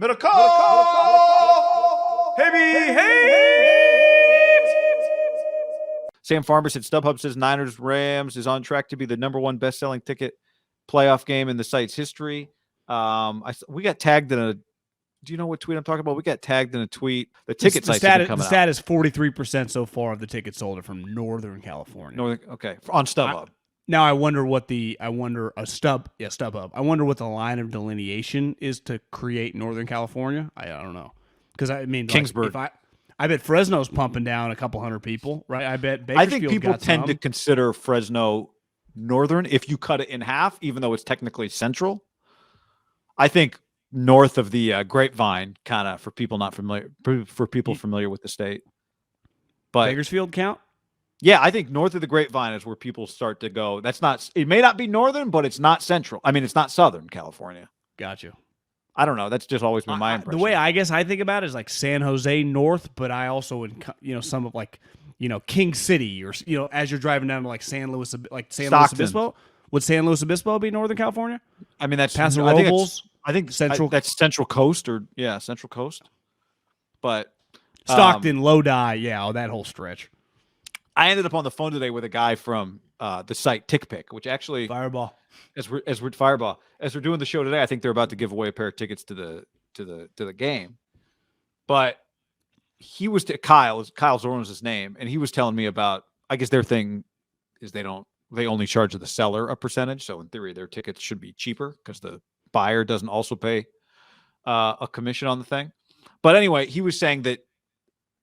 Medical! Heavy! Sam Farmer said StubHub says Niners-Rams is on track to be the #1 best-selling ticket playoff game in the site's history. We got tagged in a – do you know what tweet I'm talking about? We got tagged in a tweet. The ticket sites have been coming out. The stat is 43% so far of the tickets sold are from Northern California. Okay, on StubHub. Now I wonder what StubHub. I wonder what the line of delineation is to create Northern California. I don't know, because I mean, Kingsburg. I bet Fresno's pumping down a couple hundred people, right? I bet Bakersfield. I think people tend to consider Fresno northern if you cut it in half, even though it's technically central. I think north of the Grapevine, kind of for people not familiar, for people familiar with the state. But Bakersfield count? Yeah, I think north of the Grapevine is where people start to go. That's not. It may not be northern, but it's not central. I mean, it's not Southern California. Got you. I don't know. That's just always been my impression. The way I guess I think about it is like San Jose north, but I also would, some of King City, or as you're driving down to like San Luis Obispo. Would San Luis Obispo be Northern California? I mean, that's Paso Robles. I think Central. That's Central Coast Central Coast. But Stockton, Lodi, that whole stretch. I ended up on the phone today with a guy from the site TickPick, which actually Fireball. As we're doing the show today, I think they're about to give away a pair of tickets to the game. But he was Kyle Zorn was his name, and he was telling me about, I guess their thing is they only charge the seller a percentage. So in theory, their tickets should be cheaper because the buyer doesn't also pay a commission on the thing. But anyway, he was saying that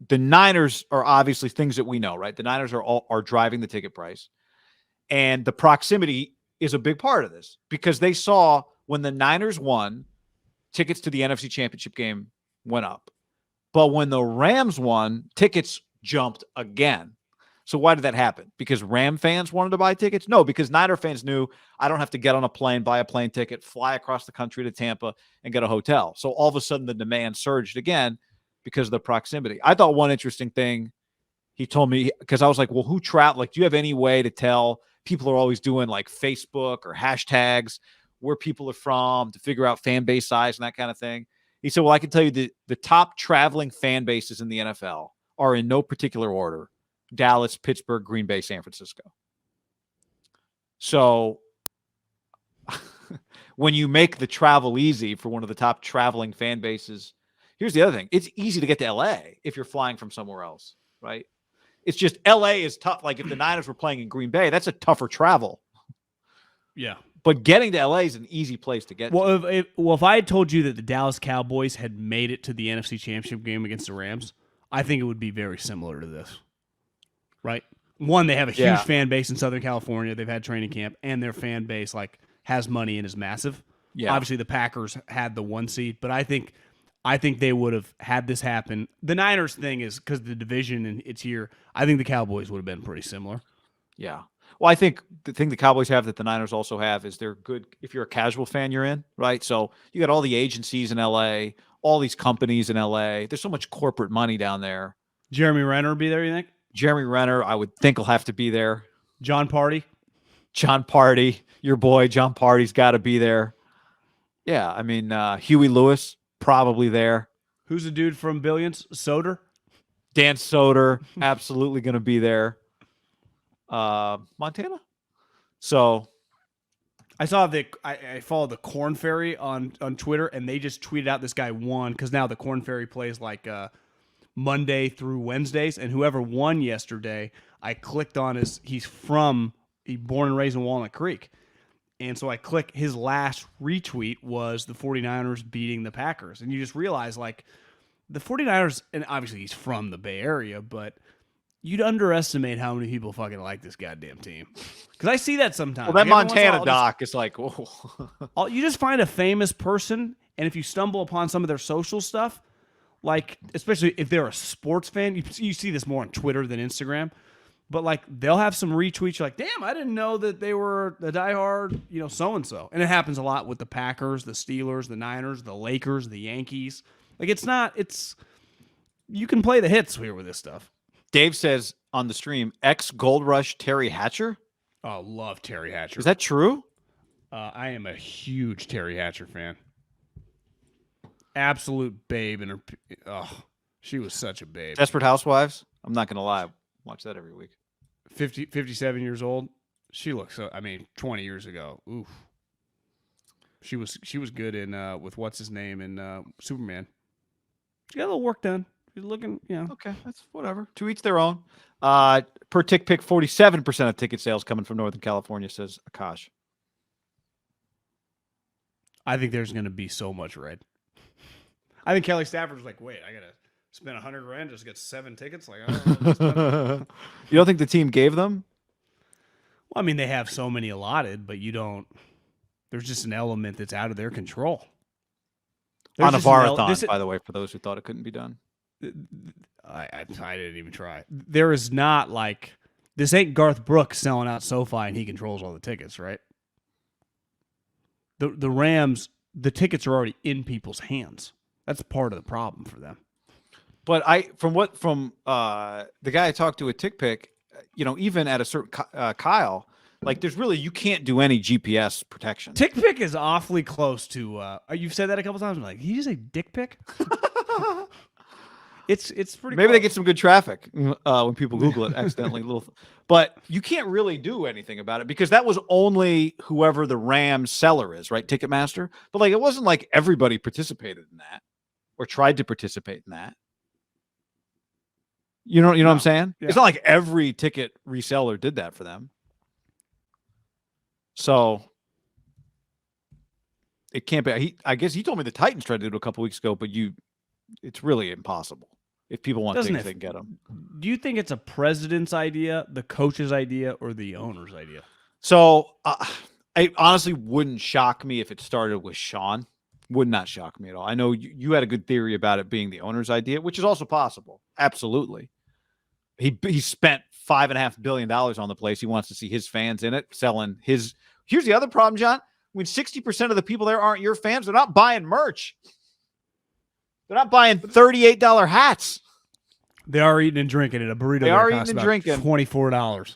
the Niners are obviously things that we know, right? The Niners are driving the ticket price, and the proximity is a big part of this, because they saw when the Niners won, tickets to the NFC Championship game went up. But when the Rams won, tickets jumped again. So why did that happen? Because Ram fans wanted to buy tickets? No, because Niner fans knew I don't have to get on a plane, buy a plane ticket, fly across the country to Tampa, and get a hotel. So all of a sudden the demand surged again because of the proximity. I thought one interesting thing he told me, because I was like, well, who traveled? Like, do you have any way to tell? People are always doing like Facebook or hashtags where people are from to figure out fan base size and that kind of thing. He said, well, I can tell you the top traveling fan bases in the NFL are in no particular order: Dallas, Pittsburgh, Green Bay, San Francisco. So when you make the travel easy for one of the top traveling fan bases, here's the other thing. It's easy to get to LA if you're flying from somewhere else, right? It's just LA is tough. Like if the Niners were playing in Green Bay, that's a tougher travel. Yeah. But getting to LA is an easy place to get to. If I had told you that the Dallas Cowboys had made it to the NFC Championship game against the Rams, I think it would be very similar to this. Right? One, they have a huge fan base in Southern California. They've had training camp, and their fan base has money and is massive. Yeah. Obviously, the Packers had the 1 seed, but I think they would have had this happen. The Niners thing is because the division and it's here. I think the Cowboys would have been pretty similar. Yeah. Well, I think the thing the Cowboys have that the Niners also have is they're good. If you're a casual fan, you're in, right? So you got all the agencies in LA, all these companies in LA. There's so much corporate money down there. Jeremy Renner will be there, you think? Jeremy Renner, I would think, will have to be there. John Party, your boy John Party's got to be there. Yeah, I mean, Huey Lewis, probably there. Who's the dude from Billions? Soder? Dan Soder, absolutely going to be there. Montana. So I saw I followed the Corn Ferry on Twitter, and they just tweeted out this guy won, because now the Corn Ferry plays Monday through Wednesdays, and whoever won yesterday, I clicked on he's born and raised in Walnut Creek. And so I click, his last retweet was the 49ers beating the Packers. And you just realize, the 49ers, and obviously he's from the Bay Area, but you'd underestimate how many people fucking like this goddamn team. Because I see that sometimes. Well, that Montana doc is like, whoa. You just find a famous person, and if you stumble upon some of their social stuff, especially if they're a sports fan, you see this more on Twitter than Instagram. But they'll have some retweets. You're like, damn, I didn't know that they were the diehard, so-and-so. And it happens a lot with the Packers, the Steelers, the Niners, the Lakers, the Yankees. You can play the hits here with this stuff. Dave says on the stream, ex-Gold Rush Terry Hatcher. Oh, love Terry Hatcher. Is that true? I am a huge Terry Hatcher fan. absolute babe in her. Oh, she was such a babe. Desperate Housewives. I'm not gonna lie, watch that every week. 57 years old. She looks so. I mean, 20 years ago. Oof. She was good in with what's his name in Superman. She got a little work done. She's looking, Okay, that's whatever. To each their own. Per tick pick, 47% of ticket sales coming from Northern California, says Akash. I think there's going to be so much red. I think Kelly Stafford was like, wait, I got to spend $100 just to get 7 tickets? Like, I don't know. You don't think the team gave them? Well, I mean, they have so many allotted, but you don't. There's just an element that's out of their control. On a marathon, by the way, for those who thought it couldn't be done. I didn't even try. There is not like this ain't Garth Brooks selling out SoFi and he controls all the tickets, right? The Rams, the tickets are already in people's hands. That's part of the problem for them. But from the guy I talked to at Tick Pick, even at a certain Kyle, like there's really you can't do any GPS protection. Tick Pick is awfully close to. You've said that a couple times. I'm like, did you say Dick Pick? It's pretty. Maybe close. they get some good traffic when people Google it accidentally. But you can't really do anything about it because that was only whoever the Rams seller is, right? Ticketmaster. But like it wasn't like everybody participated in that or tried to participate in that. You know what I'm saying? Yeah. It's not like every ticket reseller did that for them. So it can't be. I guess he told me the Titans tried to do it a couple weeks ago, but it's really impossissible. If people want tickets, they can get them. Do you think it's a president's idea, the coach's idea, or the owner's idea? So it honestly wouldn't shock me if it started with Sean. Would not shock me at all. I know you had a good theory about it being the owner's idea, which is also possible. Absolutely. He spent $5.5 billion on the place. He wants to see his fans in it, selling his. Here's the other problem, John. When 60% of the people there aren't your fans, they're not buying merch. They're not buying $38 hats. They are eating and drinking at a burrito. They are eating and drinking. $24.